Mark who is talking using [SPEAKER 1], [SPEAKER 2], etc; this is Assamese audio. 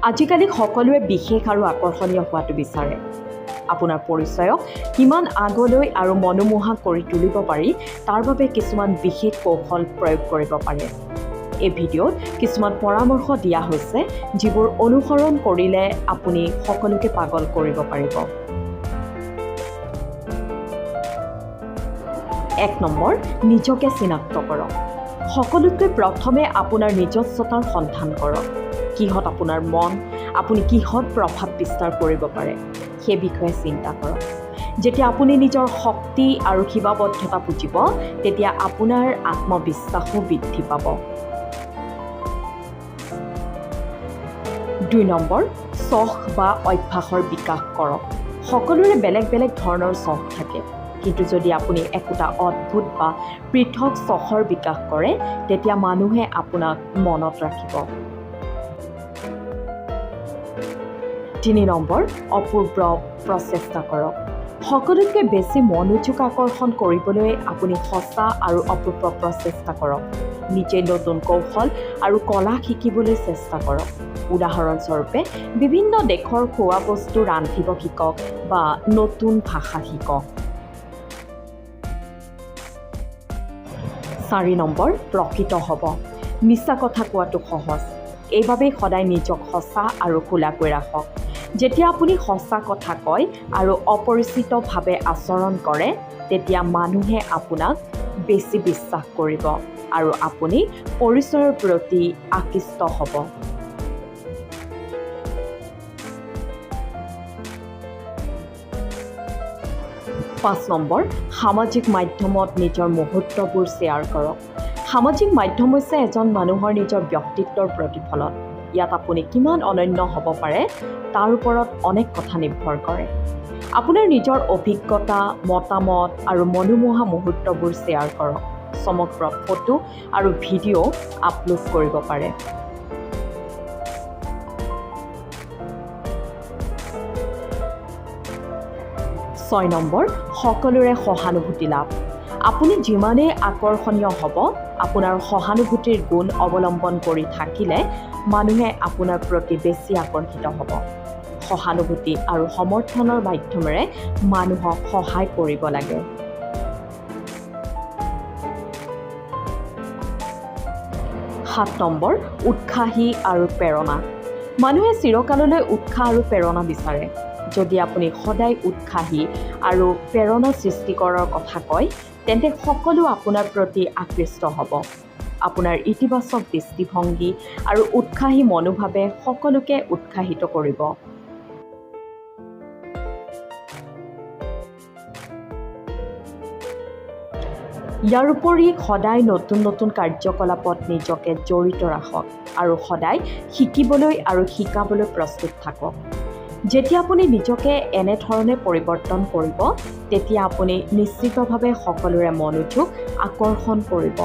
[SPEAKER 1] আজিকালি সকলোৱে বিশেষ আৰু আকৰ্ষণীয় হোৱাটো বিচাৰে। আপোনাৰ পৰিচয়ক কিমান আগলৈ আৰু মনোমোহা কৰি তুলিব পাৰি তাৰ বাবে কিছুমান বিশেষ কৌশল প্ৰয়োগ কৰিব পাৰে। এই ভিডিঅ'ত কিছুমান পৰামৰ্শ দিয়া হৈছে যিবোৰ অনুসৰণ কৰিলে আপুনি সকলোকে পাগল কৰিব পাৰিব। 1 নম্বৰ, নিজকে চিনাক্ত কৰক। সকলোতকৈ প্ৰথমে আপোনাৰ নিজস্বতাৰ সন্ধান কৰক। কিহত আপোনাৰ মন, আপুনি কিহত প্ৰভাৱ বিস্তাৰ কৰিব পাৰে সেই বিষয়ে চিন্তা কৰক। যেতিয়া আপুনি নিজৰ শক্তি আৰু সীমাবদ্ধতা বুজিব, তেতিয়া আপোনাৰ আত্মবিশ্বাসো বৃদ্ধি পাব। 2 নম্বৰ, চখ বা অভ্যাসৰ বিকাশ কৰক। সকলোৰে বেলেগ বেলেগ ধৰণৰ চখ থাকে, কিন্তু যদি আপুনি একোটা অদ্ভুত বা পৃথক চখৰ বিকাশ কৰে, তেতিয়া মানুহে আপোনাক মনত ৰাখিব। 3 নম্বৰ, অপূৰ্ব প্ৰচেষ্টা কৰক। সকলোতকৈ বেছি মনোযোগ আকৰ্ষণ কৰিবলৈ আপুনি সঁচা আৰু অপূৰ্ব প্ৰচেষ্টা কৰক। নিজে নতুন কৌশল আৰু কলা শিকিবলৈ চেষ্টা কৰক। উদাহৰণস্বৰূপে, বিভিন্ন দেশৰ খোৱা বস্তু ৰান্ধিব শিকক বা নতুন ভাষা শিকক। 4 নম্বৰ, প্ৰকৃত হ'ব। মিছা কথা কোৱাটো সহজ, এইবাবেই সদায় নিজক সঁচা আৰু খোলাকৈ ৰাখক। যেতিয়া আপুনি সঁচা কথা কয় আৰু অপৰিচিতভাৱে আচৰণ কৰে, তেতিয়া মানুহে আপোনাক বেছি বিশ্বাস কৰিব আৰু আপুনি পৰিচয়ৰ প্ৰতি আকৃষ্ট হ'ব। 5 নম্বৰ, সামাজিক মাধ্যমত নিজৰ মুহূৰ্তবোৰ শ্বেয়াৰ কৰক। সামাজিক মাধ্যম হৈছে এজন মানুহৰ নিজৰ ব্যক্তিত্বৰ প্ৰতিফলন। ইয়াত আপুনি কিমান অনন্য হ'ব পাৰে তাৰ ওপৰত অনেক কথা নিৰ্ভৰ কৰে। আপোনাৰ নিজৰ অভিজ্ঞতা, মতামত আৰু মনোমোহা মুহূৰ্তবোৰ শ্বেয়াৰ কৰক। চমকপ্ৰদ ফটো আৰু ভিডিঅ' আপলোড কৰিব পাৰে। 6 নম্বৰ, সকলোৰে সহানুভূতি লাভ। আপুনি যিমানেই আকৰ্ষণীয় হ'ব, আপোনাৰ সহানুভূতিৰ গুণ অৱলম্বন কৰি থাকিলে মানুহে আপোনাৰ প্ৰতি বেছি আকৰ্ষিত হ'ব। সহানুভূতি আৰু সমৰ্থনৰ মাধ্যমেৰে মানুহক সহায় কৰিব লাগে। 7 নম্বৰ, উৎসাহী আৰু প্ৰেৰণা। মানুহে চিৰকাললৈ উৎসাহ আৰু প্ৰেৰণা বিচাৰে। যদি আপুনি সদায় উৎসাহী আৰু প্ৰেৰণা সৃষ্টিকৰাৰ কথা কয়, তেন্তে সকলো আপোনাৰ প্ৰতি আকৃষ্ট হ'ব। আপোনাৰ ইতিবাচক দৃষ্টিভংগী আৰু উৎসাহী মনোভাৱে সকলোকে উৎসাহিত কৰিব। ইয়াৰ উপৰি সদায় নতুন নতুন কাৰ্যকলাপত নিজকে জড়িত ৰাখক আৰু সদায় শিকিবলৈ আৰু শিকাবলৈ প্ৰস্তুত থাকক। যেতিয়া আপুনি নিজকে এনেধৰণে পৰিৱৰ্তন কৰিব, তেতিয়া আপুনি নিশ্চিতভাৱে সকলোৰে মনোযোগ আকৰ্ষণ কৰিব।